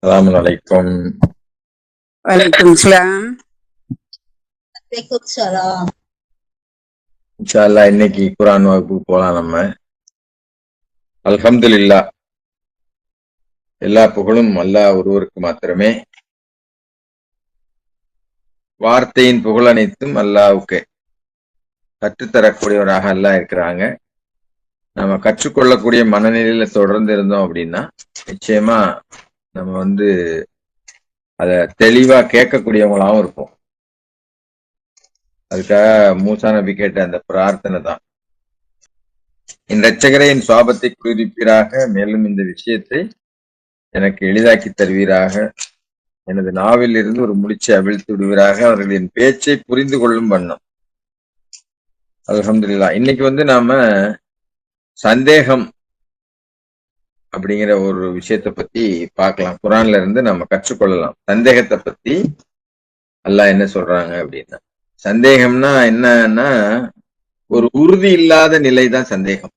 அஸ்ஸலாமு அலைக்கும். வலைக்கும் சலாம். இன்ஷா அல்லாஹ் இன்னைக்கு குர்ஆன் வகுப்பு போலாம் நம்ம. அல்ஹம்துலில்லாஹ். எல்லா புகழும் அல்லாஹ் ஒருவருக்கு மாத்திரமே. வார்த்தையின் புகழ் அனைத்தும் அல்லாஹ்வுக்கே. கற்றுத்தரக்கூடியவராக அல்லாஹ் இருக்கிறாங்க. நம்ம கற்றுக்கொள்ளக்கூடிய மனநிலையில தொடர்ந்து இருந்தோம் அப்படின்னா நிச்சயமா நம்ம அத தெளிவா கேட்கக்கூடியவங்களாவும் இருப்போம். அதுக்காக மூசா நபி கேட்ட அந்த பிரார்த்தனை தான், என் இரட்சகரே என் சுவாபத்தை குறிப்பீராக, மேலும் இந்த விஷயத்தை எனக்கு எளிதாக்கி தருவீராக, எனது நாவில் இருந்து ஒரு முடிச்சை அவிழ்த்து விடுவீராக, அவர்களின் பேச்சை புரிந்து கொள்ளும் வண்ணம். அல்ஹம்துலில்லாஹ். இன்னைக்கு நாம சந்தேகம் அப்படிங்கிற ஒரு விஷயத்தை பத்தி பார்க்கலாம். குர்ஆன்ல இருந்து நம்ம கற்றுக்கொள்ளலாம். சந்தேகத்தை பத்தி அல்லாஹ் என்ன சொல்றாங்க அப்படின்னா, சந்தேகம்னா என்னன்னா ஒரு உறுதி இல்லாத நிலை தான் சந்தேகம்.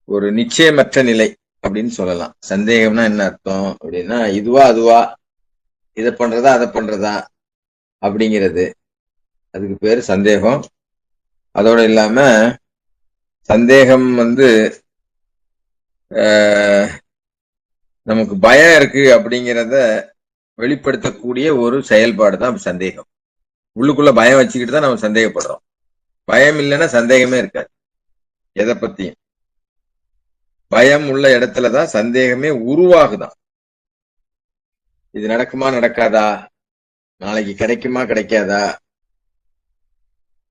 ஒரு நிச்சயமற்ற நிலை அப்படின்னு சொல்லலாம். சந்தேகம்னா என்ன அர்த்தம் அப்படின்னா, இதுவா அதுவா, இதை பண்றதா அதை பண்றதா அப்படிங்கிறது, அதுக்கு பேரு சந்தேகம். அதோட இல்லாம சந்தேகம் நமக்கு பயம் இருக்கு அப்படிங்கிறத வெளிப்படுத்தக்கூடிய ஒரு செயல்பாடு தான் சந்தேகம். உள்ளுக்குள்ள பயம் வச்சுக்கிட்டு தான் நம்ம சந்தேகப்படுறோம். பயம் இல்லைன்னா சந்தேகமே இருக்காது. எதை பத்தியும் பயம் உள்ள இடத்துலதான் சந்தேகமே உருவாகுதான். இது நடக்குமா நடக்காதா, நாளைக்கு கிடைக்குமா கிடைக்காதா,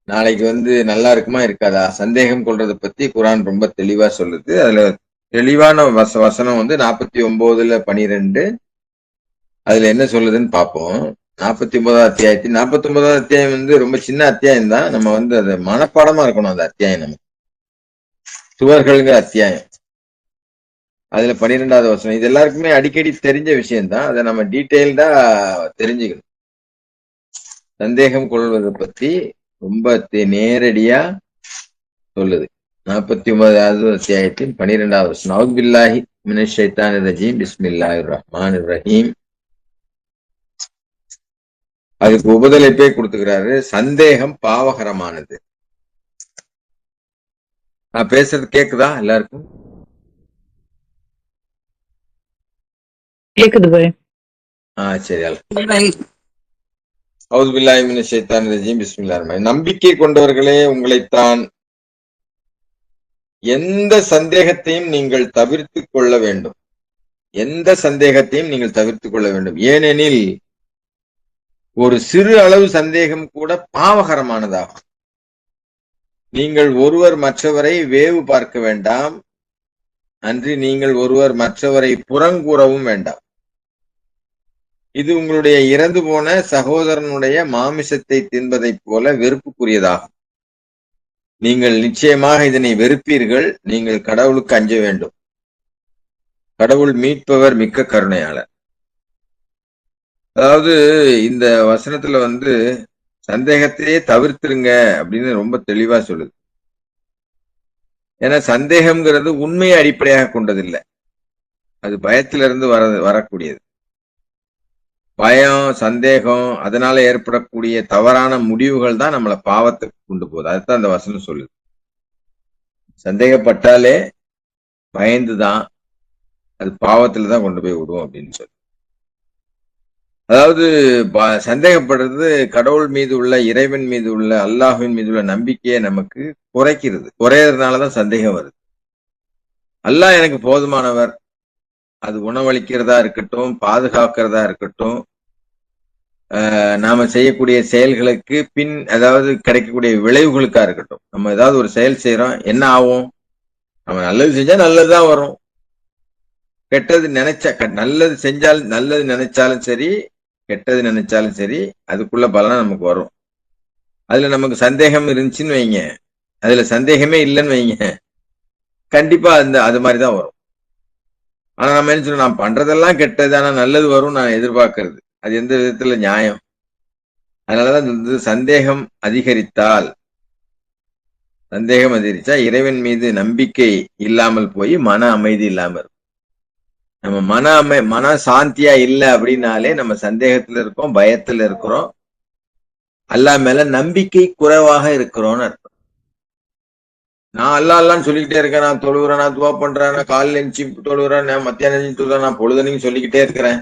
நாளைக்கு நல்லா இருக்குமா இருக்காதா, சந்தேகம் கொள்றதை பத்தி குர்ஆன் ரொம்ப தெளிவா சொல்லுது. அதுல தெளிவான வசனம் 49:12. அதுல என்ன சொல்லுதுன்னு பார்ப்போம். 49வது அத்தியாயத்தின் 49வது அத்தியாயம் ரொம்ப சின்ன அத்தியாயம் தான். நம்ம அது மனப்பாடமா இருக்கணும். அந்த அத்தியாயம் நம்ம சுவர்கள்ங்கிற அத்தியாயம். அதுல 12வது வசனம். இது எல்லாருக்குமே அடிக்கடி தெரிஞ்ச விஷயம்தான். அதை நம்ம டீட்டெயில்டா தெரிஞ்சுக்கணும். சந்தேகம் கொள்வதை பத்தி ரொம்ப நேரடியா சொல்லுது. 49வது அத்தியாயத்தின் 12வது வசனம். அஊது பில்லாஹி மினஷ் ஷைத்தானிர் ரஜீம். பிஸ்மில்லாஹிர் ரஹ்மானிர் ரஹீம். அதுக்கு உபதலைப்பே கொடுத்துக்கிறாரு. சந்தேகம் பாவகரமானது. நான் பேசுறது கேக்குதா எல்லாருக்கும்? கேக்குது பாய். சரி. அஊது பில்லாஹி மினஷ் ஷைத்தானிர் ரஜீம். பிஸ்மில்லாஹிர் ரஹ்மானிர் ரஹீம். நம்பிக்கை கொண்டவர்களே, உங்களைத்தான் எந்த சந்தேகத்தையும் நீங்கள் தவிர்த்து கொள்ள வேண்டும். எந்த சந்தேகத்தையும் நீங்கள் தவிர்த்து கொள்ள வேண்டும். ஏனெனில் ஒரு சிறு அளவு சந்தேகம் கூட பாவகரமானதாகும். நீங்கள் ஒருவர் மற்றவரை வேவு பார்க்க வேண்டாம், அன்றி நீங்கள் ஒருவர் மற்றவரை புறங்கூறவும் வேண்டாம். இது உங்களுடைய இறந்து போன சகோதரனுடைய மாமிசத்தை தின்பதைப் போல வெறுப்புக்குரியதாகும். நீங்கள் நிச்சயமாக இதனை வெறுப்பீர்கள். நீங்கள் கடவுளுக்கு அஞ்ச வேண்டும். கடவுள் மீட்பவர், மிக்க கருணையாளர். அதாவது இந்த வசனத்துல சந்தேகத்தையே தவிர்த்துருங்க அப்படின்னு ரொம்ப தெளிவா சொல்லுது. ஏன்னா சந்தேகம்ங்கிறது உண்மையை அடிப்படையாக கொண்டதில்லை. அது பயத்திலிருந்து வரக்கூடியது. பயம், சந்தேகம், அதனால ஏற்படக்கூடிய தவறான முடிவுகள் தான் நம்மளை பாவத்துக்கு கொண்டு போகுது. அதுதான் அந்த வசனம் சொல்லுது. சந்தேகப்பட்டாலே பயந்துதான், அது பாவத்துல தான் கொண்டு போய் விடும் அப்படின்னு சொல்லி. அதாவது சந்தேகப்படுறது கடவுள் மீது உள்ள, இறைவன் மீது உள்ள, அல்லாஹ்வின் மீது உள்ள நம்பிக்கையை நமக்கு குறைக்கிறது. குறையறதுனாலதான் சந்தேகம் வருது. அல்லாஹ் எனக்கு போதுமானவர், அது உணவளிக்கிறதா இருக்கட்டும், பாதுகாக்கிறதா இருக்கட்டும், நாம செய்யக்கூடிய செயல்களுக்கு அதாவது கிடைக்கக்கூடிய விளைவுகளுக்கா இருக்கட்டும். நம்ம ஏதாவது ஒரு செயல் செய்யறோம், என்ன ஆகும்? நம்ம நல்லது செஞ்சா நல்லதுதான் வரும். கெட்டது நல்லது செஞ்சால், நல்லது நினைச்சாலும் சரி, கெட்டது நினைச்சாலும் சரி, அதுக்குள்ள பலனா நமக்கு வரும். அதுல நமக்கு சந்தேகம் இருந்துச்சுன்னு வைங்க, அதுல சந்தேகமே இல்லைன்னு வைங்க, கண்டிப்பா அது மாதிரிதான் வரும். ஆனா நம்ம என்ன சொல்றோம், நான் பண்றதெல்லாம் கெட்டது, ஆனா நல்லது வரும் நான் எதிர்பார்க்கறது, அது எந்த விதத்துல நியாயம்? அதனாலதான் சந்தேகம் அதிகரிச்சா இறைவன் மீது நம்பிக்கை இல்லாமல் போய் மன அமைதி இல்லாம இருக்கும். நம்ம மன சாந்தியா இல்ல அப்படின்னாலே நம்ம சந்தேகத்துல இருக்கோம், பயத்துல இருக்கிறோம், அல்லாஹ் மேல நம்பிக்கை குறைவாக இருக்கிறோம்னு அர்த்தம். நான் அல்லான்னு சொல்லிக்கிட்டே இருக்கேன், நான் தொழுகிறேன், நான் துவா பண்றேன், நான் காலையில எழுந்துச்சு தொழுகிறேன், நான் மத்தியானம் எழுந்துச்சு தொழுகிறேன், நான் பொழுதனையும் சொல்லிக்கிட்டே இருக்கிறேன்.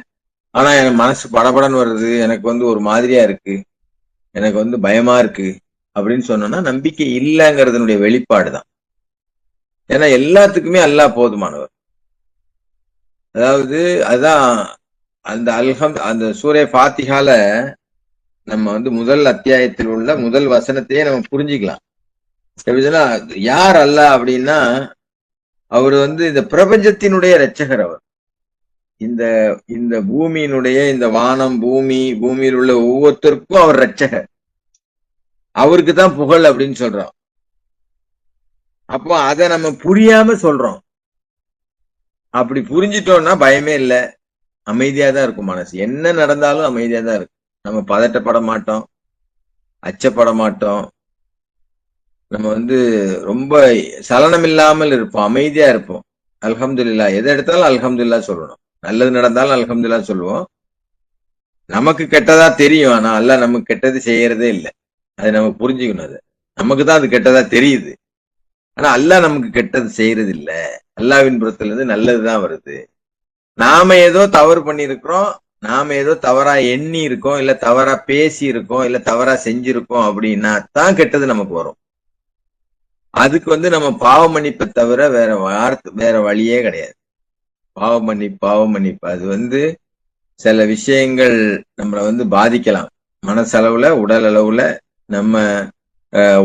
ஆனா எனக்கு மனசு படபடன்னு வருது, எனக்கு ஒரு மாதிரியா இருக்கு, எனக்கு பயமா இருக்கு அப்படின்னு சொன்னோம்னா நம்பிக்கை இல்லைங்கிறதுனுடைய வெளிப்பாடுதான். ஏன்னா எல்லாத்துக்குமே அல்லாஹ் போதுமானவர். அதாவது அதான் அந்த சூரே ஃபாத்திஹால நம்ம முதல் அத்தியாயத்தில் உள்ள முதல் வசனத்தையே நம்ம புரிஞ்சுக்கலாம். யார் அல்லாஹ் அப்படின்னா, அவர் இந்த பிரபஞ்சத்தினுடைய இரட்சகர். அவர் இந்த பூமியினுடைய இந்த வானம் பூமியில் உள்ள ஒவ்வொருத்தருக்கும் அவர் இரட்சகர். அவருக்கு தான் புகழ் அப்படின்னு சொல்றோம். அப்போ அதை நம்ம புரியாம சொல்றோம். அப்படி புரிஞ்சிட்டோம்னா பயமே இல்லை, அமைதியா தான் இருக்கும் மனசு. என்ன நடந்தாலும் அமைதியா தான் இருக்கும். நம்ம பதட்டப்பட மாட்டோம், அச்சப்பட மாட்டோம். நம்ம ரொம்ப சலனம் இல்லாமல் இருப்போம், அமைதியா இருப்போம். அல்ஹம்துலில்லாஹ், எதை எடுத்தாலும் அல்ஹம்துலில்லாஹ் சொல்லணும். நல்லது நடந்தாலும் அல்ஹம்துலில்லாஹ் சொல்லுவோம். நமக்கு கெட்டதா தெரியும், ஆனா அல்லாஹ் நமக்கு கெட்டது செய்யறதே இல்லை. அது நம்ம புரிஞ்சுக்கணும். அது நமக்கு தான் அது கெட்டதா தெரியுது, ஆனா அல்லாஹ் நமக்கு கெட்டது செய்யறது இல்ல. அல்லாஹ்வின் புறத்துல இருந்து நல்லதுதான் வருது. நாம ஏதோ தவறு பண்ணிருக்கிறோம், நாம ஏதோ தவறா எண்ணி இருக்கோம், இல்ல தவறா பேசி இருக்கோம், இல்ல தவறா செஞ்சிருக்கோம் அப்படின்னா தான் கெட்டது நமக்கு வரும். அதுக்கு நம்ம பாவ மன்னிப்பை தவிர வேற வழியே கிடையாது. பாவ மன்னிப்பு அது சில விஷயங்கள் நம்மள பாதிக்கலாம். மனசளவுல, உடல் அளவுல, நம்ம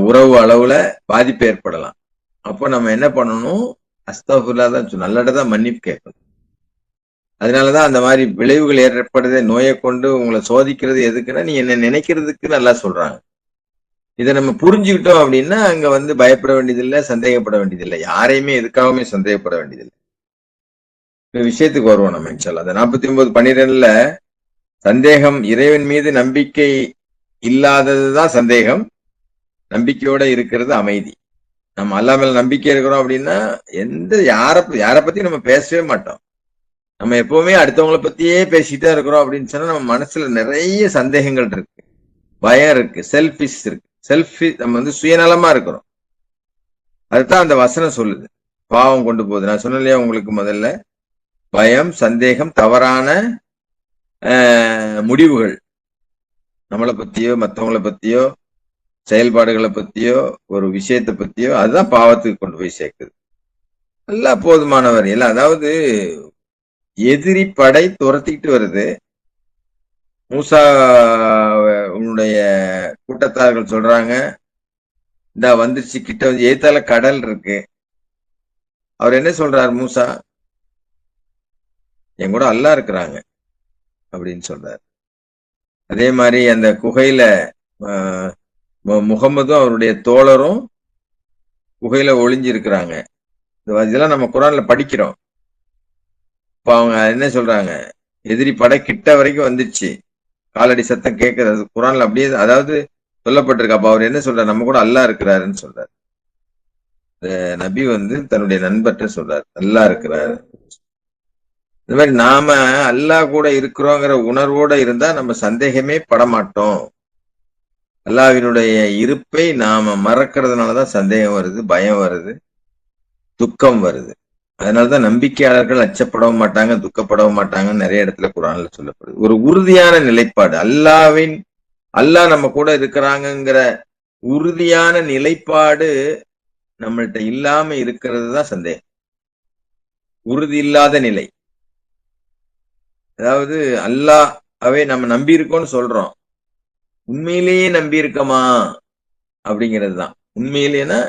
உறவு அளவுல பாதிப்பு ஏற்படலாம். அப்போ நம்ம என்ன பண்ணணும்? அஸ்தக்ஃபிருல்லாஹ் தான், நல்லதான் மன்னிப்பு கேட்கணும். அதனாலதான் அந்த மாதிரி விளைவுகள் ஏற்படுது. நோயை கொண்டு உங்களை சோதிக்கிறது எதுக்குன்னா, நீ என்ன நினைக்கிறதுக்கு நல்லா சொல்றாங்க. இதை நம்ம புரிஞ்சுக்கிட்டோம் அப்படின்னா அங்க பயப்பட வேண்டியதில்லை, சந்தேகப்பட வேண்டியதில்லை. யாரையுமே எதுக்காகவுமே சந்தேகப்பட வேண்டியதில்லை. விஷயத்துக்கு வருவோம் நம்ம இன்ஷால்லா. அந்த 49:12 சந்தேகம், இறைவன் மீது நம்பிக்கை இல்லாததுதான் சந்தேகம், நம்பிக்கையோட இருக்கிறது அமைதி. நம்ம அல்லாஹ் மேல நம்பிக்கை இருக்கிறோம் அப்படின்னா யாரை பத்தி நம்ம பேசவே மாட்டோம். நம்ம எப்பவுமே அடுத்தவங்களை பத்தியே பேசிட்டே இருக்கிறோம் அப்படின்னு சொன்னா நம்ம மனசுல நிறைய சந்தேகங்கள் இருக்கு, பயம் இருக்கு, செல்ஃபிஷ் இருக்கு. நம்ம சுயநலமா இருக்கிறோம். அதுதான் அந்த வசனம் சொல்லுது, பாவம் கொண்டு போகுது. நான் சொன்னேன் இல்லையா உங்களுக்கு முதல்ல, பயம், சந்தேகம், தவறான முடிவுகள், நம்மளை பத்தியோ மற்றவங்களை பத்தியோ செயல்பாடுகளை பத்தியோ ஒரு விஷயத்தை பத்தியோ, அதுதான் பாவத்துக்கு கொண்டு போய் சேர்க்குது. நல்லா போதுமானவர் எல்லாம். அதாவது எதிரி படை துரத்திக்கிட்டு வருது. மூசா உன்னுடைய கூட்டத்தார்கள் சொல்றாங்க, இந்த வந்துருச்சு, கிட்ட ஏத்தால கடல் இருக்கு. அவர் என்ன சொல்றாரு மூசா? என் கூட அல்லாஹ் இருக்கிறாங்க அப்படின்னு சொல்றாரு. அதே மாதிரி அந்த குகையில முகமதும் அவருடைய தோழரும் குகையில ஒளிஞ்சு இருக்கிறாங்க. இதெல்லாம் நம்ம குரான்ல படிக்கிறோம். இப்ப அவங்க என்ன சொல்றாங்க? எதிரி படை கிட்ட வரைக்கும் வந்துச்சு, காலடி சத்தம் கேட்கறது. குரான்ல அப்படியே அதாவது சொல்லப்பட்டிருக்கு. அப்ப அவர் என்ன சொல்றாரு? நம்ம கூட அல்லாஹ் இருக்கிறாருன்னு சொல்றாரு. நபி தன்னுடைய நண்பர்கிட்ட சொல்றாரு, அல்லாஹ் இருக்கிறாரு. இந்த மாதிரி நாம அல்லாஹ் கூட இருக்கிறோங்கிற உணர்வோட இருந்தா நம்ம சந்தேகமே படமாட்டோம். அல்லாஹ்வினுடைய இருப்பை நாம மறக்கிறதுனாலதான் சந்தேகம் வருது, பயம் வருது, துக்கம் வருது. அதனாலதான் நம்பிக்கையாளர்கள் அச்சப்படவும் மாட்டாங்க, துக்கப்படவும் மாட்டாங்கன்னு நிறைய இடத்துல குர்ஆன்ல சொல்லப்படுது. ஒரு உறுதியான நிலைப்பாடு, அல்லாஹ் நம்ம கூட இருக்கிறாங்கிற உறுதியான நிலைப்பாடு நம்மள்ட்ட இல்லாம இருக்கிறது தான் சந்தேகம். உறுதி இல்லாத நிலை, அதாவது அல்லாஹ்வை நம்ம நம்பி இருக்கோம்னு சொல்றோம், உண்மையிலேயே நம்பி இருக்கமா அப்படிங்கிறது தான். உண்மையிலேனா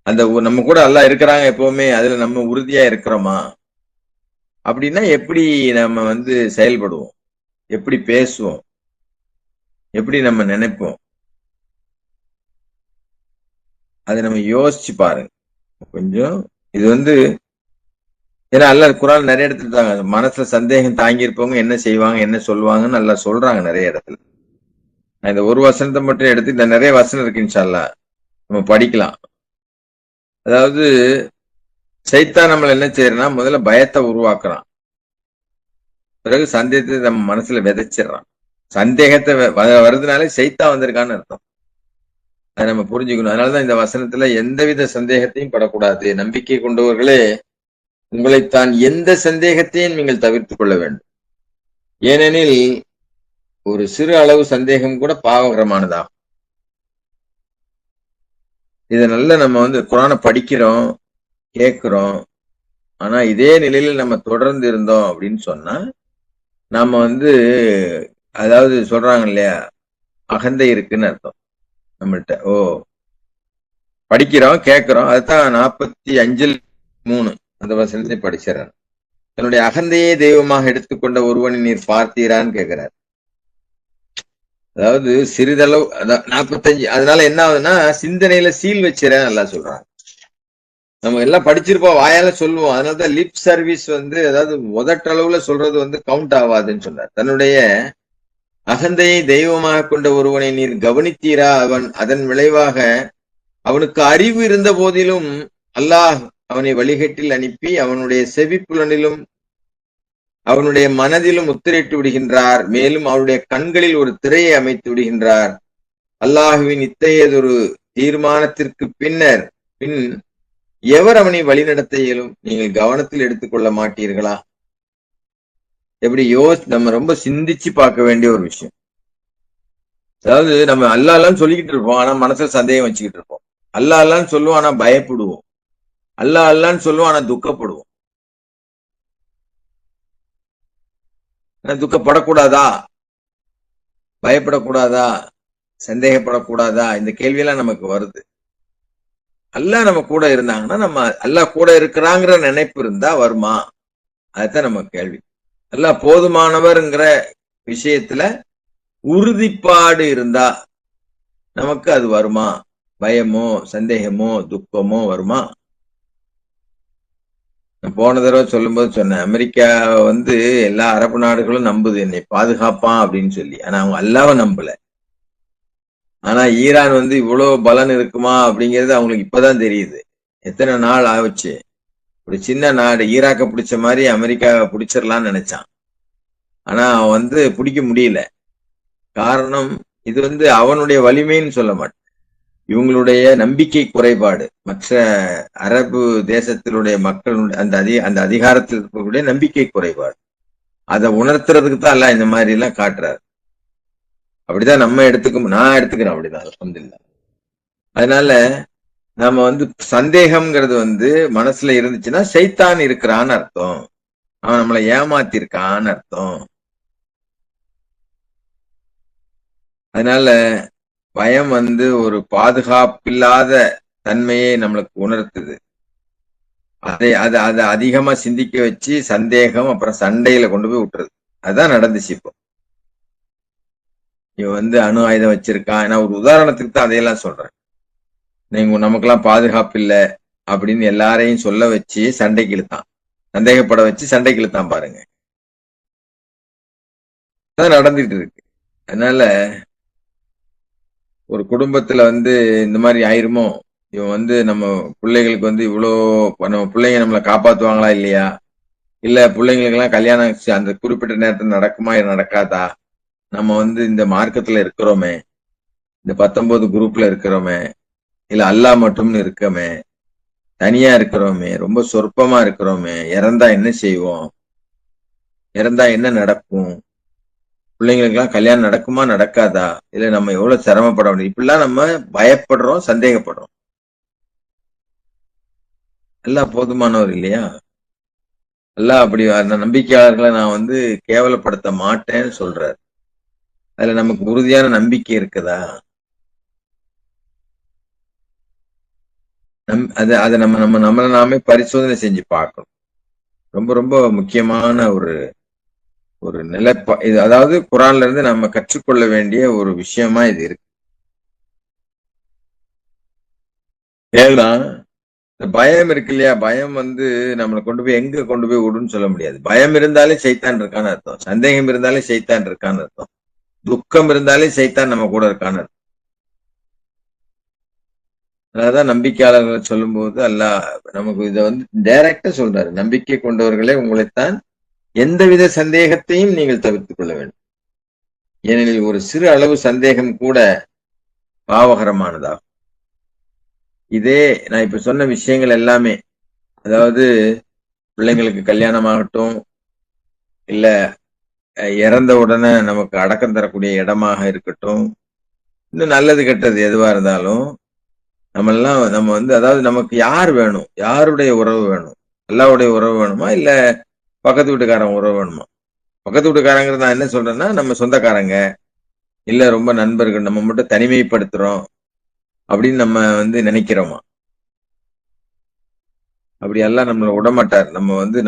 அந்த நம்ம கூட அல்லாஹ் இருக்கிறாங்க எப்பவுமே, அதுல நம்ம உறுதியா இருக்கிறோமா அப்படின்னா எப்படி நம்ம செயல்படுவோம், எப்படி பேசுவோம், எப்படி நம்ம நினைப்போம், அதை நம்ம யோசிச்சு பாருங்க கொஞ்சம். இது ஏன்னா அல்லாஹ் குர்ஆன் நிறைய இடத்துல தாங்க மனசுல சந்தேகம் தாங்கி இருப்பவங்க என்ன செய்வாங்க, என்ன சொல்லுவாங்கன்னு நல்லா சொல்றாங்க நிறைய இடத்துல. நான் இந்த ஒரு வசனத்தை மட்டும் எடுத்து, இந்த நிறைய வசனம் இருக்கு இன்ஷா அல்லாஹ் நம்ம படிக்கலாம். அதாவது சைத்தான் நம்மள என்ன செய்யறனா, முதல்ல பயத்தை உருவாக்குறான். பிறகு சந்தேகத்தை நம்ம மனசுல விதைச்சிடறான். சந்தேகத்தை வருதுனாலே சைத்தான் வந்திருக்கான்னு அர்த்தம். அதை நம்ம புரிஞ்சுக்கணும். அதனாலதான் இந்த வசனத்துல எந்தவித சந்தேகத்தையும் படக்கூடாது. நம்பிக்கை கொண்டவர்களே, உங்களைத்தான் எந்த சந்தேகத்தையும் நீங்கள் தவிர்த்து கொள்ள வேண்டும். ஏனெனில் ஒரு சிறு அளவு சந்தேகம் கூட பாவகரமானதாகும். இதனால நம்ம குரானை படிக்கிறோம், கேட்கிறோம். ஆனா இதே நிலையில நம்ம தொடர்ந்து இருந்தோம் அப்படின்னு சொன்னா நம்ம அதாவது சொல்றாங்க இல்லையா, அகந்தை இருக்குன்னு அர்த்தம் நம்மள்ட்ட. படிக்கிறோம், கேட்கிறோம். அதுதான் 45:3 அந்த வசனத்தை படிச்சிடறேன். தன்னுடைய அகந்தையே தெய்வமாக எடுத்துக்கொண்ட ஒருவனை நீர் பார்த்தீரான்னு கேட்கிறார். அதாவது சிறிதளவு 45. அதனால என்ன ஆகுதுன்னா, சிந்தனையில சீல் வச்சிடறேன் நல்லா சொல்றாங்க. நம்ம எல்லாம் படிச்சிருப்போம், வாயால சொல்லுவோம். அதனாலதான் லிப் சர்வீஸ் அதாவது முதற்றளவுல சொல்றது கவுண்ட் ஆகாதுன்னு சொன்னார். தன்னுடைய அகந்தையை தெய்வமாக கொண்ட ஒருவனை நீர் கவனித்தீரா? அதன் விளைவாக அவனுக்கு அறிவு இருந்த போதிலும் அல்லாஹ் அவனை வழிகட்டில் அனுப்பி அவனுடைய செவிப்புலனிலும் அவனுடைய மனதிலும் முத்திரையிட்டு விடுகின்றார். மேலும் அவனுடைய கண்களில் ஒரு திரையை அமைத்து விடுகின்றார். அல்லாஹுவின் இத்தகையதொரு தீர்மானத்திற்கு பின் எவர் அவனை வழிநடத்த இயலும்? நீங்கள் கவனத்தில் எடுத்துக்கொள்ள மாட்டீர்களா? எப்படி நம்ம ரொம்ப சிந்திச்சு பார்க்க வேண்டிய ஒரு விஷயம். அதாவது நம்ம அல்லாஹ்ன்னு சொல்லிக்கிட்டு இருப்போம், ஆனா மனசுல சந்தேகம் வச்சுக்கிட்டு இருப்போம். அல்லாஹ்ன்னு சொல்லுவோம், ஆனா பயப்படுவோம். அல்லாஹ்ன்னு சொல்லுவோம், ஆனா துக்கப்படுவோம். துக்கப்படக்கூடாதா, பயப்படக்கூடாதா, சந்தேகப்படக்கூடாதா? இந்த கேள்வியெல்லாம் நமக்கு வருது. அல்லாஹ் நம்ம கூட இருந்தாங்கன்னா, நம்ம அல்லாஹ் கூட இருக்கிறாங்கிற நினைப்பு இருந்தா வருமா? அதுதான் நம்ம கேள்வி. அல்லாஹ் போதுமானவர்ங்கிற விஷயத்துல உறுதிப்பாடு இருந்தா நமக்கு அது வருமா? பயமோ சந்தேகமோ துக்கமோ வருமா? நான் போன தடவை சொல்லும்போது சொன்னேன், அமெரிக்கா எல்லா அரபு நாடுகளும் நம்புது என்னை பாதுகாப்பான் அப்படின்னு சொல்லி. ஆனா அவங்க அல்லாஹ்வை நம்பல. ஆனா ஈரான் இவ்வளவு பலன் இருக்குமா அப்படிங்கிறது அவங்களுக்கு இப்பதான் தெரியுது. எத்தனை நாள் ஆச்சு. ஒரு சின்ன நாடு ஈராக்க பிடிச்ச மாதிரி அமெரிக்காவை பிடிச்சிடலாம்னு நினைச்சான். ஆனா அவன் பிடிக்க முடியல. காரணம், இது அவனுடைய வலிமைன்னு சொல்ல மாட்டேன், இவங்களுடைய நம்பிக்கை குறைபாடு. மற்ற அரபு தேசத்தினுடைய மக்களுடைய அந்த அதிகாரத்தில் இருக்கக்கூடிய நம்பிக்கை குறைபாடு. அதை உணர்த்துறதுக்கு தான் எல்லாம் இந்த மாதிரி எல்லாம் காட்டுறாரு. அப்படிதான் நம்ம நான் எடுத்துக்கிறேன் அப்படிதான். அல்ஹம்துலில்லாஹ். அதனால நம்ம சந்தேகம்ங்கிறது மனசுல இருந்துச்சுன்னா சைத்தான் இருக்கிறான்னு அர்த்தம். அவன் நம்மளை ஏமாத்திருக்கான்னு அர்த்தம். அதனால பயம் ஒரு பாதுகாப்பில்லாத தன்மையை நம்மளுக்கு உணர்த்துது. அதை அதிகமா சிந்திக்க வச்சு சந்தேகம் அப்புறம் சண்டையில கொண்டு போய் விட்டுறது. அதுதான் நடந்துச்சு. இப்போ இவன் அணு ஆயுதம் வச்சிருக்கான். நான் ஒரு உதாரணத்துக்கு தான் அதையெல்லாம் சொல்றேன். நமக்கெல்லாம் பாதுகாப்பு இல்லை அப்படின்னு எல்லாரையும் சொல்ல வச்சு சண்டைக்கு இழுத்தான், சந்தேகப்பட வச்சு சண்டைக்கு இழுத்தான் பாருங்க. அதான் நடந்துட்டு இருக்கு. அதனால ஒரு குடும்பத்துல இந்த மாதிரி ஆயிருமோ, இவன் நம்ம பிள்ளைகளுக்கு இவ்வளோ நம்ம பிள்ளைங்க நம்மளை காப்பாத்துவாங்களா இல்லையா, இல்ல பிள்ளைங்களுக்கு எல்லாம் கல்யாணம் அந்த குறிப்பிட்ட நேரத்தில் நடக்குமா நடக்காதா, நம்ம இந்த மார்க்கத்துல இருக்கிறோமே, இந்த 19 குரூப்ல இருக்கிறோமே, இல்ல அல்லாஹ் மட்டும்னு இருக்கோமே, தனியா இருக்கிறோமே, ரொம்ப சொற்பமா இருக்கிறோமே, இறந்தா என்ன செய்வோம், இறந்தா என்ன நடக்கும், பிள்ளைங்களுக்கு எல்லாம் கல்யாணம் நடக்குமா நடக்காதா, இல்ல நம்ம எவ்வளவு சிரமப்பட முடியும், இப்படிலாம் நம்ம பயப்படுறோம், சந்தேகப்படுறோம். அல்லாஹ் போதுமானவர் இல்லையா? அல்லாஹ் அப்படி அந்த நம்பிக்கையாளர்களை நான் கேவலப்படுத்த மாட்டேன்னு சொல்றாரு. அதுல நமக்கு உறுதியான நம்பிக்கை இருக்குதா? அதை நம்மளை நாமே பரிசோதனை செஞ்சு பார்க்கணும். ரொம்ப ரொம்ப முக்கியமான ஒரு நிலைப்பா இது. அதாவது குர்ஆன்ல இருந்து நம்ம கற்றுக்கொள்ள வேண்டிய ஒரு விஷயமா இது இருக்கு. ஏன்னா பயம் இருக்கு இல்லையா, பயம் நம்மளை கொண்டு போய் எங்க கொண்டு போய் விடுன்னு சொல்ல முடியாது. பயம் இருந்தாலே சைத்தான் இருக்கான்னு அர்த்தம், சந்தேகம் இருந்தாலே சைத்தான் இருக்கான்னு அர்த்தம், துக்கம் இருந்தாலே சைத்தான் நம்ம கூட இருக்கான்னு அர்த்தம். அதான் நம்பிக்கையாளர்கள் சொல்லும் போது அல்லாஹ் நமக்கு இதை டைரக்டா சொல்றாரு, நம்பிக்கை கொண்டவர்களே உங்களைத்தான் எந்தவித சந்தேகத்தையும் நீங்கள் தவிர்த்துக் கொள்ள வேண்டும். ஏனெனில் ஒரு சிறு அளவு சந்தேகம் கூட பாவகரமானதாகும். இதே நான் இப்ப சொன்ன விஷயங்கள் எல்லாமே, அதாவது பிள்ளைங்களுக்கு கல்யாணம் ஆகட்டும், இல்ல இறந்த உடனே நமக்கு அடக்கம் தரக்கூடிய இடமாக இருக்கட்டும், இன்னும் நல்லது கெட்டது எதுவா இருந்தாலும், நம்ம அதாவது நமக்கு யார் வேணும், யாருடைய உறவு வேணும், அல்லாஹ்வுடைய உறவு வேணுமா, இல்ல பக்கத்து வீட்டுக்காரன் உறவு வேணுமா? பக்கத்து வீட்டுக்காரங்கிறது நான் என்ன சொல்றேன்னா, நம்ம சொந்தக்காரங்க, இல்ல ரொம்ப நண்பர்கள், நம்ம மட்டும் தனிமைப்படுத்துறோம் அப்படின்னு நம்ம நினைக்கிறோமா? அப்படி எல்லாம் நம்மளை விடமாட்டார். நம்ம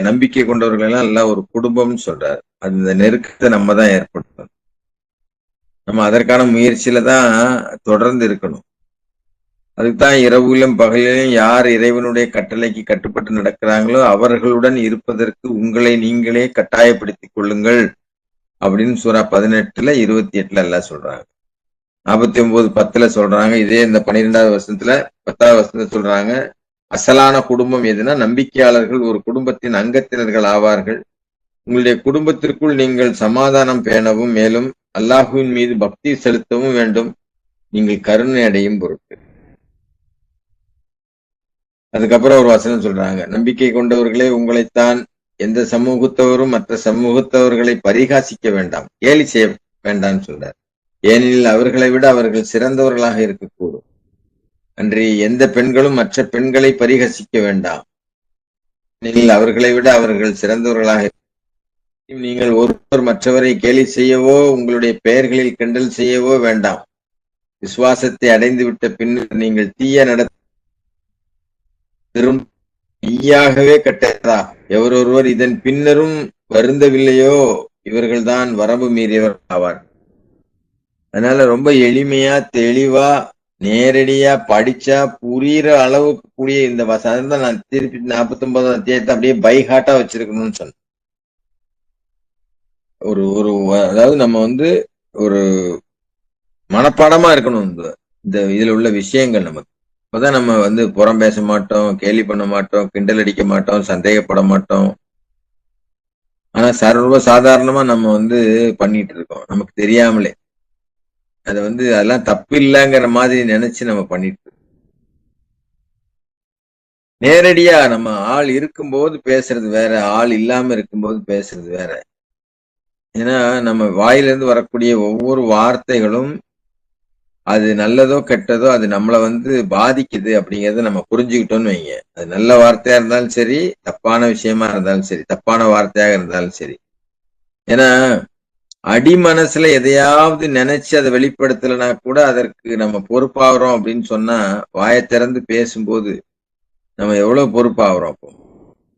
நம்பிக்கை கொண்டவர்கள் எல்லாம் எல்லாம் ஒரு குடும்பம்னு சொல்றாரு. அந்த நெருக்கத்தை நம்ம தான் ஏற்படுத்தணும். நம்ம அதற்கான முயற்சியில தான் தொடர்ந்து இருக்கணும். அதுக்குதான் இரவிலும் பகலிலும் யார் இறைவனுடைய கட்டளைக்கு கட்டுப்பட்டு நடக்கிறாங்களோ அவர்களுடன் இருப்பதற்கு உங்களை நீங்களே கட்டாயப்படுத்திக் கொள்ளுங்கள் அப்படின்னு சூரா 18:28 எல்லாம் சொல்றாங்க. 49:10 சொல்றாங்க. இதே இந்த 12வது வசனத்துல 10வது வசனத்துல சொல்றாங்க, அசலான குடும்பம் எதுனா நம்பிக்கையாளர்கள் ஒரு குடும்பத்தின் அங்கத்தினர்கள் ஆவார்கள். உங்களுடைய குடும்பத்திற்குள் நீங்கள் சமாதானம் பேணவும் மேலும் அல்லாஹுவின் மீது பக்தி செலுத்தவும் வேண்டும், நீங்கள் கருணை அடையும் பொருட்டு. அதுக்கப்புறம் ஒரு வசனம் சொல்றாங்க, நம்பிக்கை கொண்டவர்களே உங்களைத்தான் எந்த சமூகத்தவரும் மற்ற சமூகத்தவர்களை பரிகாசிக்க வேண்டாம், கேலி செய்ய வேண்டாம்னு சொல்றார். ஏனெனில் அவர்களை விட அவர்கள் சிறந்தவர்களாக இருக்கக்கூடும். அன்றி எந்த பெண்களும் மற்ற பெண்களை பரிகசிக்க வேண்டாம், ஏனெனில் அவர்களை விட அவர்கள் சிறந்தவர்களாக. நீங்கள் ஒருவர் மற்றவரை கேலி செய்யவோ உங்களுடைய பெயர்களில் கிண்டல் செய்யவோ வேண்டாம். விசுவாசத்தை அடைந்துவிட்ட பின்னர் நீங்கள் தீய மெய்யாகவே கட்டதா எவரொருவர் இதன் பின்னரும் வருந்தவில்லையோ இவர்கள்தான் வரம்பு மீறியவர் ஆவார். அதனால ரொம்ப எளிமையா தெளிவா நேரடியா படிச்சா புரியுற அளவுக்கு கூடிய இந்த வசனம் தான் நான் திருப்பி 49 அத்தியாயத்தை அப்படியே பைஹாட்டா வச்சிருக்கணும்னு சொன்னேன். ஒரு ஒரு அதாவது நம்ம ஒரு மனப்பாடமா இருக்கணும் இந்த இதுல உள்ள விஷயங்கள். நமக்கு அப்பதான் நம்ம புறம் பேச மாட்டோம், கேலி பண்ண மாட்டோம், கிண்டல் அடிக்க மாட்டோம், சந்தேகப்பட மாட்டோம். ஆனா சர்வ சாதாரணமா நம்ம பண்ணிட்டு இருக்கோம் நமக்கு தெரியாமலே. அத அதெல்லாம் தப்பு இல்லைங்கிற மாதிரி நினைச்சு நம்ம பண்ணிட்டு இருக்கோம். நேரடியா நம்ம ஆள் இருக்கும்போது பேசுறது வேற, ஆள் இல்லாம இருக்கும்போது பேசுறது வேற. ஏன்னா நம்ம வாயிலிருந்து வரக்கூடிய ஒவ்வொரு வார்த்தைகளும் அது நல்லதோ கெட்டதோ அது நம்மளை பாதிக்குது அப்படிங்கறத நம்ம புரிஞ்சுக்கிட்டோம்னு வைங்க. அது நல்ல வார்த்தையா இருந்தாலும் சரி, தப்பான விஷயமா இருந்தாலும் சரி, தப்பான வார்த்தையாக இருந்தாலும் சரி. ஏன்னா அடி மனசுல எதையாவது நினைச்சு அதை வெளிப்படுத்தலைன்னா கூட அதற்கு நம்ம பொறுப்பாகிறோம் அப்படின்னு சொன்னா, வாயை திறந்து பேசும்போது நம்ம எவ்வளவு பொறுப்பாகிறோம். அப்போ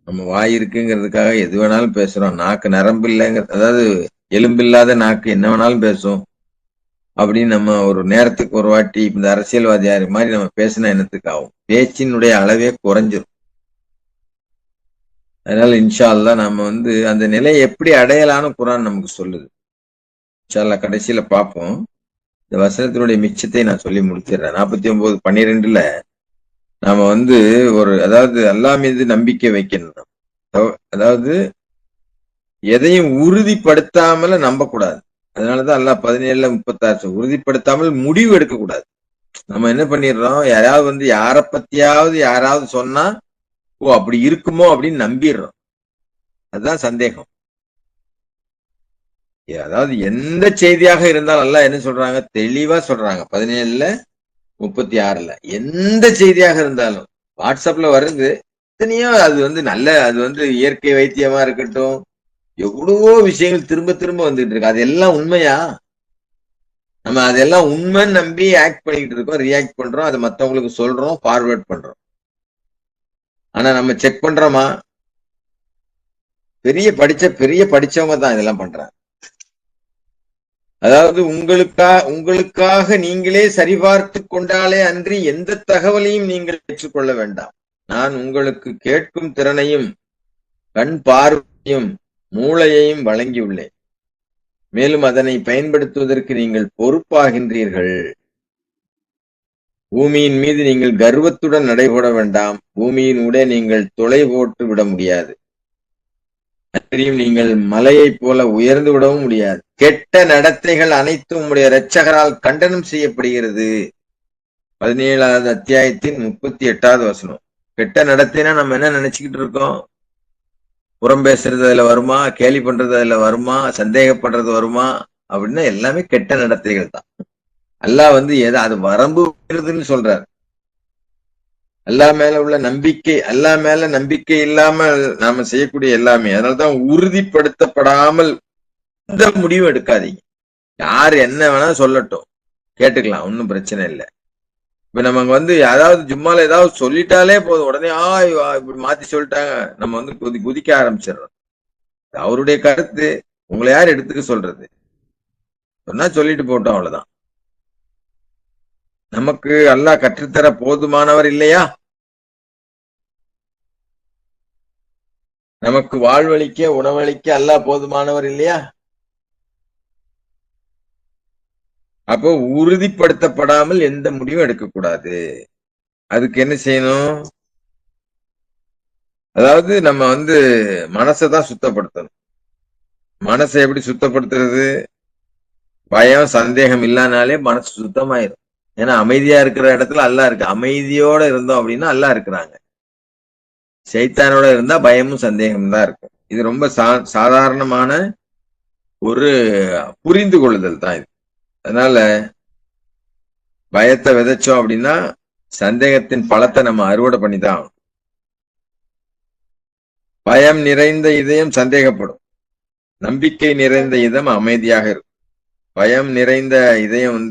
நம்ம வாய் இருக்குங்கிறதுக்காக எது வேணாலும் பேசுறோம். நாக்கு நரம்பு இல்லைங்க, அதாவது எலும்பில்லாத நாக்கு என்ன வேணாலும் பேசும் அப்படின்னு நம்ம ஒரு நேரத்துக்கு ஒரு வாட்டி இந்த அரசியல்வாதியார் மாதிரி நம்ம பேசினா என்னத்துக்கு ஆகும்? பேச்சினுடைய அளவே குறைஞ்சிரும். அதனால இன்ஷா அல்லாஹ் நம்ம அந்த நிலையை எப்படி அடையலான்னு குர்ஆன் நமக்கு சொல்லுது. இன்ஷா அல்லாஹ் கடைசியில பார்ப்போம். இந்த வசனத்தினுடைய மிச்சத்தை நான் சொல்லி முடிச்சிடுறேன். 49:12 நாம அதாவது அல்லாஹ் மீது நம்பிக்கை வைக்கணும். அதாவது எதையும் உறுதிப்படுத்தாமல நம்பக்கூடாது. அதனாலதான் அல்லாஹ் 17:36 உறுதிப்படுத்தாமல் முடிவு எடுக்க கூடாது. நம்ம என்ன பண்ணிடுறோம், யாராவது யாரை பத்தியாவது யாராவது சொன்னா ஓ அப்படி இருக்குமோ அப்படின்னு நம்பிடுறோம். அதுதான் சந்தேகம். அதாவது எந்த செய்தியாக இருந்தாலும் அல்லாஹ் என்ன சொல்றாங்க, தெளிவா சொல்றாங்க 17:36 எந்த செய்தியாக இருந்தாலும் வாட்ஸ்அப்ல வருது எத்தனையோ அது நல்ல அது இயற்கை வைத்தியமா இருக்கட்டும், எவ்வளவோ விஷயங்கள் திரும்ப திரும்ப வந்துட்டு இருக்கு. அதெல்லாம் உண்மையா? நம்ம அதெல்லாம் உண்மைன்னு நம்பி ஆக்ட் பண்ணிட்டு இருக்கோம், ரியாக்ட் பண்றோம், அதை மத்தவங்களுக்கு சொல்றோம், ஃபார்வர்ட் பண்றோம். ஆனா நம்ம செக் பண்றோமா? பெரிய படிச்சவங்க தான் இதெல்லாம் பண்றாங்க. அதாவது உங்களுக்காக நீங்களே சரிபார்த்து கொண்டாலே அன்றி எந்த தகவலையும் நீங்கள் ஏற்றுக்கொள்ள வேண்டாம். நான் உங்களுக்கு கேட்கும் திறனையும் கண் பார்வையும் மூளையையும் வழங்கியுள்ளேன். மேலும் அதனை பயன்படுத்துவதற்கு நீங்கள் பொறுப்பாகின்றீர்கள். பூமியின் மீது நீங்கள் கர்வத்துடன் நடைபோட வேண்டாம். பூமியின் ஊடே நீங்கள் தொலை போட்டு விட முடியாது. தெரியும், நீங்கள் மலையைப் போல உயர்ந்து விடவும் முடியாது. கெட்ட நடத்தைகள் அனைத்தும் உம்முடைய இரட்சகரால் கண்டனம் செய்யப்படுகிறது. 17வது அத்தியாயத்தின் 38வது வசனம். கெட்ட நடத்தைனா நம்ம என்ன நினைச்சுக்கிட்டு இருக்கோம்? புறம் பேசுறது அதுல வருமா, கேலி பண்றது அதுல வருமா, சந்தேகப்படுறது வருமா அப்படின்னா எல்லாமே கெட்ட நடத்தைகள் தான். அல்லாஹ் ஏதோ அது வரம்பு மீறுதுன்னு சொல்றார். அல்லாஹ் மேல உள்ள நம்பிக்கை, அல்லாஹ் மேல நம்பிக்கை இல்லாம நாம செய்யக்கூடிய எல்லாமே, அதனாலதான் உறுதிப்படுத்தப்படாமல் எந்த முடிவும் எடுக்காதீங்க. யாரு என்ன வேணா சொல்லட்டும், கேட்டுக்கலாம், ஒன்னும் பிரச்சனை இல்லை. இப்ப நமக்கு அதாவது ஜும்மால ஏதாவது சொல்லிட்டாலே போதும், உடனே இப்படி மாத்தி சொல்லிட்டாங்க, நம்ம குதிக்க ஆரம்பிச்சிடறோம். அவருடைய கருத்து, உங்களை யார் எடுத்துக்க சொல்றது? சொன்னா சொல்லிட்டு போட்டோம், அவ்வளவுதான். நமக்கு அல்லாஹ் கற்றுத்தர போதுமானவர் இல்லையா? நமக்கு வாழ்வழிக்க உணவளிக்க அல்லாஹ் போதுமானவர் இல்லையா? அப்போ உறுதிப்படுத்தப்படாமல் எந்த முடிவும் எடுக்கக்கூடாது. அதுக்கு என்ன செய்யணும்? அதாவது நம்ம மனசை தான் சுத்தப்படுத்தணும். மனசை எப்படி சுத்தப்படுத்துறது? பயம் சந்தேகம் இல்லானாலே மனசு சுத்தமாயிரும். ஏன்னா அமைதியா இருக்கிற இடத்துல அல்லாஹ் இருக்கு. அமைதியோட இருந்தோம் அப்படின்னா அல்லாஹ் இருக்கிறாங்க. சைத்தானோட இருந்தா பயமும் சந்தேகமும் தான் இருக்கும். இது ரொம்ப சாதாரணமான ஒரு புரிந்து கொள்ளுதல் தான் இது. அதனால பயத்தை விதைச்சோம் அப்படின்னா சந்தேகத்தின் பலத்தை நம்ம அறுவடை பண்ணிதான் ஆகணும். பயம் நிறைந்த இதயம் சந்தேகப்படும், நம்பிக்கை நிறைந்த இதயம் அமைதியாக இருக்கும். பயம் நிறைந்த இதயம்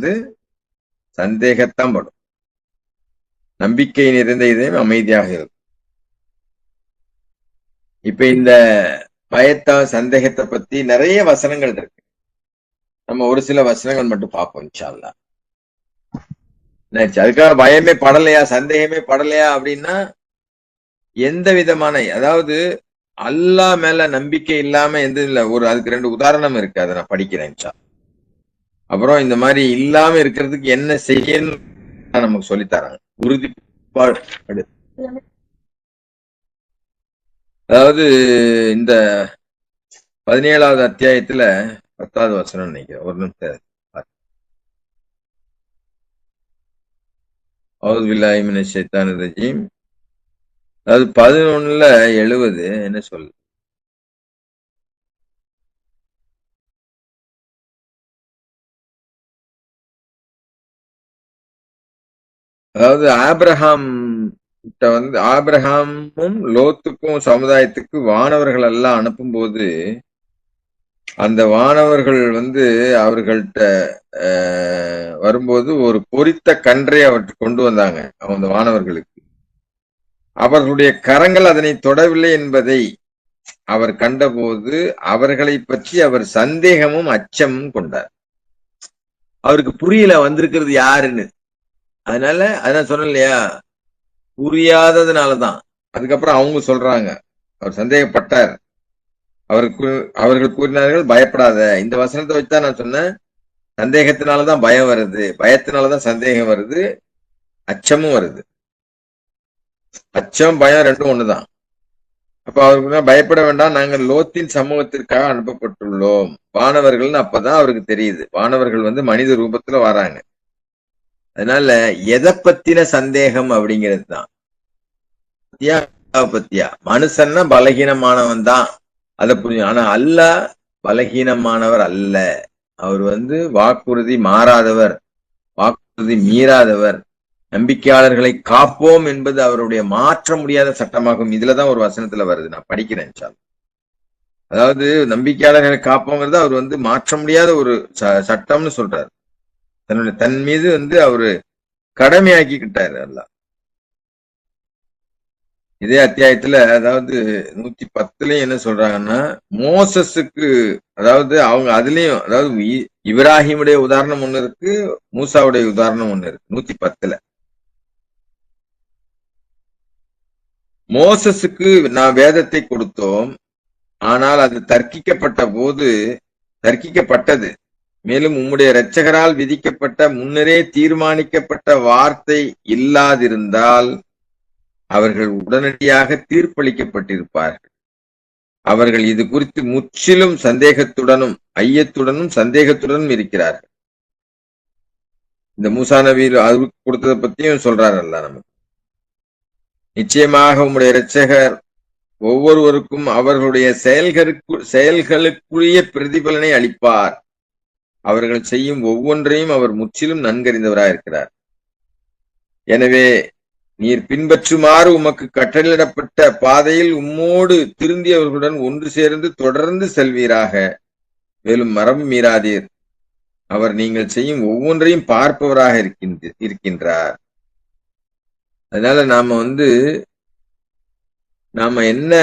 சந்தேகத்தான் படும், நம்பிக்கை நிறைந்த இதயம் அமைதியாக இருக்கும். இப்ப இந்த பயத்தை சந்தேகத்தை பத்தி நிறைய வசனங்கள் இருக்கு. நம்ம ஒரு சில வசனங்கள் மட்டும் பார்ப்போம் இன்ஷா அல்லாஹ். அதுக்காக பயமே படலையா, சந்தேகமே படலையா அப்படின்னா எந்த விதமான, அதாவது அல்லாஹ் மேல நம்பிக்கை இல்லாம எந்த இல்ல. அதுக்கு 2 உதாரணம் இருக்கு, அதை நான் படிக்கிறேன் இன்ஷா. அப்புறம் இந்த மாதிரி இல்லாம இருக்கிறதுக்கு என்ன செய்யணும் நமக்கு சொல்லித்தராங்க, உறுதிப்பாடு. அதாவது இந்த 17வது அத்தியாயத்துல 10வது வசனம் நினைக்கிறேன். ஒரு நிமிஷம். அவுது பில்லாஹி மினஷ் ஷைத்தானிர் ரஜீம். அதாவது 11:70 என்ன சொல்லு? அதாவது ஆபிரகாமும் லோத்துக்கும் சமுதாயத்துக்கு வானவர்கள் எல்லாம் அனுப்பும் போது அந்த வானவர்கள் அவர்கள்ட்ட வரும்போது ஒரு பொரித்த கன்றை அவர்கள் கொண்டு வந்தாங்க. அந்த வானவர்களுக்கு அவர்களுடைய கரங்கள் அதனை தொடவில்லை என்பதை அவர் கண்டபோது அவர்களை பற்றி அவர் சந்தேகமும் அச்சமும் கொண்டார். அவருக்கு புரியல வந்திருக்கிறது யாருன்னு. அதனால அதான் சொன்ன இல்லையா, புரியாததுனாலதான். அதுக்கப்புறம் அவங்க சொல்றாங்க அவர் சந்தேகப்பட்டார். அவர்கள் கூறினார்கள் பயப்படாத. இந்த வசனத்தை வச்சுதான் நான் சொன்னேன், சந்தேகத்தினாலதான் பயம் வருது, பயத்தினாலதான் சந்தேகம் வருது, அச்சமும் வருது. அச்சம் பயம் ரெண்டும் ஒண்ணுதான். அப்ப அவருக்கு பயப்பட வேண்டாம், நாங்கள் லோத்தின் சமூகத்திற்காக அனுப்பப்பட்டுள்ளோம். வானவர்கள்னு அப்பதான் அவருக்கு தெரியுது, வானவர்கள் மனித ரூபத்துல வராங்க. அதனால எதை பத்தின சந்தேகம் அப்படிங்கிறது தான். பத்தியா மனுஷன்னா பலகீனமானவன் தான், அதை புரியும். ஆனா அல்லாஹ் பலகீனமானவர் அல்ல. அவர் வாக்குறுதி மாறாதவர், வாக்குறுதி மீறாதவர். நம்பிக்கையாளர்களை காப்போம் என்பது அவருடைய மாற்ற முடியாத சட்டமாகும். இதுலதான் ஒரு வசனத்துல வருது, நான் படிக்கிறேன். அதாவது நம்பிக்கையாளர்களை காப்போங்கிறது அவர் மாற்ற முடியாத ஒரு சட்டம்னு சொல்றாரு. தன் மீது அவரு கடமையாக்கிக்கிட்டாரு அல்லாஹ். இதே அத்தியாயத்துல அதாவது 110லயும் என்ன சொல்றாங்கன்னா, மோசஸுக்கு, அதாவது அவங்க அதுலயும், அதாவது இப்ராஹிமுடைய உதாரணம் ஒண்ணு இருக்கு, மூசாவுடைய உதாரணம் ஒண்ணு இருக்கு. 110ல மோசஸுக்கு நான் வேதத்தை கொடுத்தோம், ஆனால் அது தர்க்கிக்கப்பட்டது. மேலும் உம்முடைய இரட்சகரால் விதிக்கப்பட்ட முன்னரே தீர்மானிக்கப்பட்ட வார்த்தை இல்லாதிருந்தால் அவர்கள் உடனடியாக தீர்ப்பளிக்கப்பட்டிருப்பார்கள். அவர்கள் இது குறித்து முற்றிலும் சந்தேகத்துடனும் ஐயத்துடனும் சந்தேகத்துடனும் இருக்கிறார்கள். இந்த மூசா நபி அவருக்கு கொடுத்ததை பத்தியும் சொல்றாரு அல்ல நமக்கு. நிச்சயமாக உம்முடைய இரட்சகர் ஒவ்வொருவருக்கும் அவர்களுடைய செயல்களுக்குரிய பிரதிபலனை அளிப்பார். அவர்கள் செய்யும் ஒவ்வொன்றையும் அவர் முற்றிலும் நன்கறிந்தவராக இருக்கிறார். எனவே நீர் பின்பற்றுமாறு உமக்கு கட்டளையிடப்பட்ட பாதையில் உம்மோடு திருந்தியவர்களுடன் ஒன்று சேர்ந்து தொடர்ந்து செல்வீராக. மேலும் மரம் மீறாதீர். அவர் நீங்கள் செய்யும் ஒவ்வொன்றையும் பார்ப்பவராக இருக்கின்றார். அதனால நாம என்ன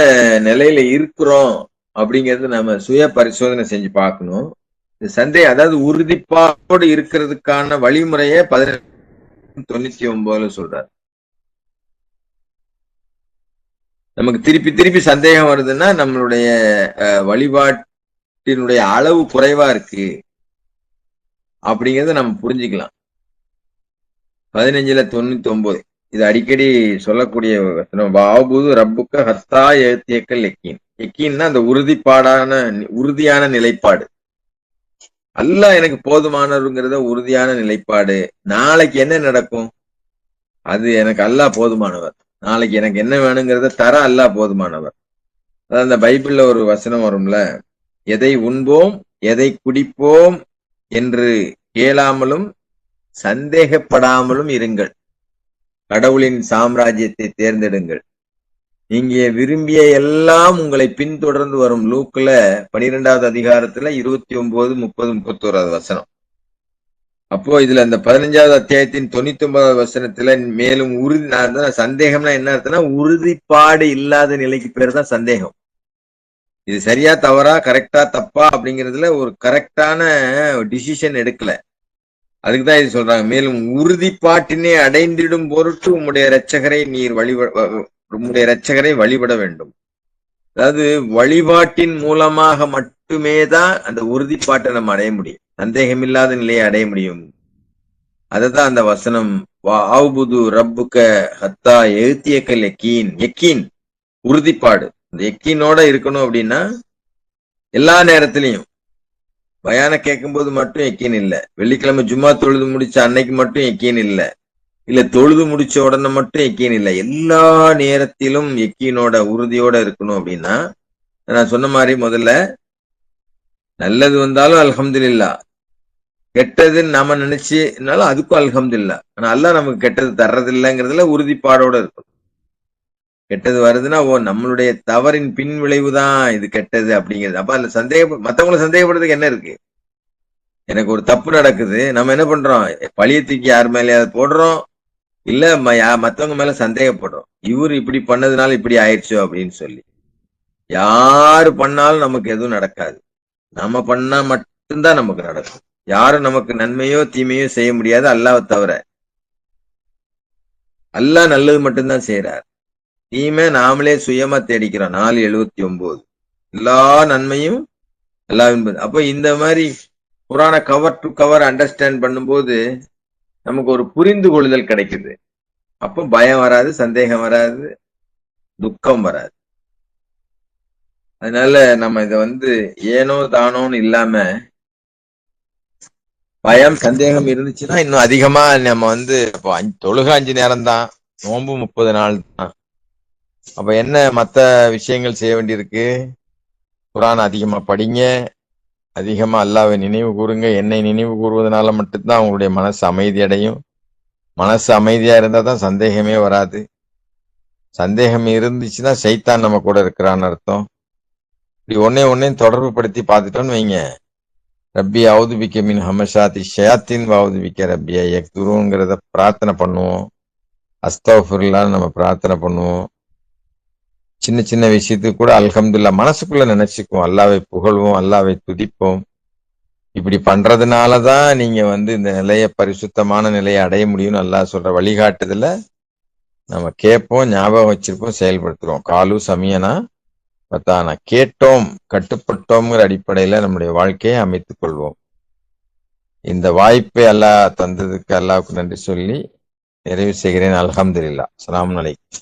நிலையில இருக்கிறோம் அப்படிங்கறது நாம சுய பரிசோதனை செஞ்சு பார்க்கணும். சந்தேகம், அதாவது உறுதிப்பாடு இருக்கிறதுக்கான வழிமுறைய 1999 சொல்றாரு. நமக்கு திருப்பி திருப்பி சந்தேகம் வருதுன்னா நம்மளுடைய வழிபாட்டினுடைய அளவு குறைவா இருக்கு அப்படிங்கறத நம்ம புரிஞ்சுக்கலாம். 1599 இது அடிக்கடி சொல்லக்கூடிய வாபுது ரப்புக்க ஹத்தா எழுத்தியக்கல் எக்கீன். எக்கீன்னா அந்த உறுதியான நிலைப்பாடு. அல்லாஹ் எனக்கு போதுமானவருங்கிறத உறுதியான நிலைப்பாடு. நாளைக்கு என்ன நடக்கும் அது எனக்கு அல்லாஹ் போதுமானவர். நாளைக்கு எனக்கு என்ன வேணுங்கிறத தர அல்லாஹ் போதுமானவர். அதான் அந்த பைபிள்ல ஒரு வசனம் வரும்ல, எதை உண்போம் எதை குடிப்போம் என்று கேளாமலும் சந்தேகப்படாமலும் இருங்கள். கடவுளின் சாம்ராஜ்யத்தை தேர்ந்தெடுங்கள். நீங்க விரும்பிய எல்லாம் உங்களை பின்தொடர்ந்து வரும். லூக்ல 12வது அதிகாரத்துல 29, 30, 31 வசனம். அப்போ இதுல இந்த 15வது அத்தியாயத்தின் 99வது வசனத்துல மேலும் சந்தேகம்னா என்ன அர்த்தம்னா உறுதிப்பாடு இல்லாத நிலைக்கு பேர் தான் சந்தேகம். இது சரியா தவறா, கரெக்டா தப்பா அப்படிங்கிறதுல ஒரு கரெக்டான டிசிஷன் எடுக்கல. அதுக்குதான் இது சொல்றாங்க. மேலும் உறுதிப்பாட்டினை அடைந்திடும் பொருட்டு உம்முடைய இரட்சகரை வழிபட வேண்டும். அதாவது வழிபாட்டின் மூலமாக மட்டுமே தான் அந்த உறுதிப்பாட்டை நம்ம அடைய முடியும், சந்தேகமில்லாத நிலையை அடைய முடியும். அததான் அந்த வசனம் வாபுது ரப்புக்க ஹத்தா எழுத்தியக்கல் எக்கீன் உறுதிப்பாடு. இந்த எக்கீனோட இருக்கணும் அப்படின்னா எல்லா நேரத்திலையும் பயான கேட்கும்போது மட்டும் எக்கீன் இல்ல, வெள்ளிக்கிழமை ஜும்மா தொழுது முடிச்ச அன்னைக்கு மட்டும் எக்கீன் இல்ல தொழுது முடிச்ச உடனே மட்டும் எக்கீன் இல்ல, எல்லா நேரத்திலும் எக்கீனோட உறுதியோட இருக்கணும். அப்படின்னா நான் சொன்ன மாதிரி முதல்ல நல்லது வந்தாலும் அல்ஹம்துலில்லாஹ், கெட்டதுன்னு நாம நினைச்சுனாலும் அதுக்கும் அல்ஹம்துலில்லாஹ். ஆனா அல்லாஹ் நமக்கு கெட்டது தர்றது இல்லைங்கிறதுல உறுதிப்பாடோட இருக்கும். கெட்டது வருதுன்னா நம்மளுடைய தவறின் பின் விளைவுதான் இது கெட்டது அப்படிங்கிறது. அப்ப அதுல மத்தவங்களை சந்தேகப்படுறதுக்கு என்ன இருக்கு? எனக்கு ஒரு தப்பு நடக்குது, நம்ம என்ன பண்றோம், பழிய தூக்கி யார் மேலேயாவது போடுறோம், இல்ல மத்தவங்க மேல சந்தேகப்படுறோம். இவரு இப்படி பண்ணதுனால இப்படி ஆயிடுச்சோ அப்படின்னு சொல்லி. யாரு பண்ணாலும் நமக்கு எதுவும் நடக்காது. நம்ம பண்ணா மட்டும்தான் நமக்கு நடக்கும். யாரும் நமக்கு நன்மையோ தீமையோ செய்ய முடியாது அல்லாஹ்வை தவிர. அல்லாஹ் நல்லது மட்டும்தான் செய்யறார். தீமை நாமளே சுயமா தேடிக்கிறோம். 4:79 எல்லா நன்மையும் அல்லாஹ்வின். அப்ப இந்த மாதிரி குர்ஆனை கவர் டு கவர் அண்டர்ஸ்டாண்ட் பண்ணும்போது நமக்கு ஒரு புரிந்து கொள்ளுதல் கிடைக்குது. அப்போ பயம் வராது, சந்தேகம் வராது, துக்கம் வராது. அதனால நம்ம இத ஏனோ தானோன்னு இல்லாம பயம் சந்தேகம் இருந்துச்சுன்னா இன்னும் அதிகமா நம்ம இப்போ தொழுக 5 நேரம் தான், நோன்பு 30 நாள் தான். அப்ப என்ன மத்த விஷயங்கள் செய்ய வேண்டியிருக்கு? குர்ஆன் அதிகமா படிங்க, அதிகமா அல்லாஹ்வை நினைவு கூறுங்க. என்னை நினைவு கூறுவதனால மட்டும்தான் அவங்களுடைய மனசு அமைதி அடையும். மனசு அமைதியா இருந்தா தான் சந்தேகமே வராது. சந்தேகம் இருந்துச்சுன்னா சைத்தான் நம்ம கூட இருக்கிறான்னு அர்த்தம். இப்படி ஒன்னையும் தொடர்பு படுத்தி பார்த்துட்டோன்னு வைங்க, ரப்பி அவுது பிக்க மின் ஹமஷாத்தி ஷயாத்தின் வாவுது பிக்க ரப்பியா யக்துருங்கிறத பிரார்த்தனை பண்ணுவோம். அஸ்தக்ஃபிருல்லாஹ் நம்ம பிரார்த்தனை பண்ணுவோம். சின்ன சின்ன விஷயத்துக்கு கூட அல்ஹம்துலில்லாஹ் மனசுக்குள்ள நினைச்சுக்குவோம், அல்லாஹ்வை புகழ்வோம், அல்லாஹ்வை துதிப்போம். இப்படி பண்றதுனாலதான் நீங்க இந்த நிலைய பரிசுத்தமான நிலையை அடைய முடியும்னு அல்லாஹ் சொல்ற வழிகாட்டுதல நம்ம கேட்போம், ஞாபகம் வச்சிருப்போம், செயல்படுத்துறோம். காலு சமியனா பத்தானா, கேட்டோம் கட்டுப்பட்டோம்ங்கிற அடிப்படையில நம்முடைய வாழ்க்கையை அமைத்துக் கொள்வோம். இந்த வாய்ப்பை அல்லாஹ் தந்ததுக்கு அல்லாஹ்வுக்கு நன்றி சொல்லி நிறைவு செய்கிறேன். அல்ஹம்துலில்லாஹ். அஸ்ஸலாமு அலைக்கும்.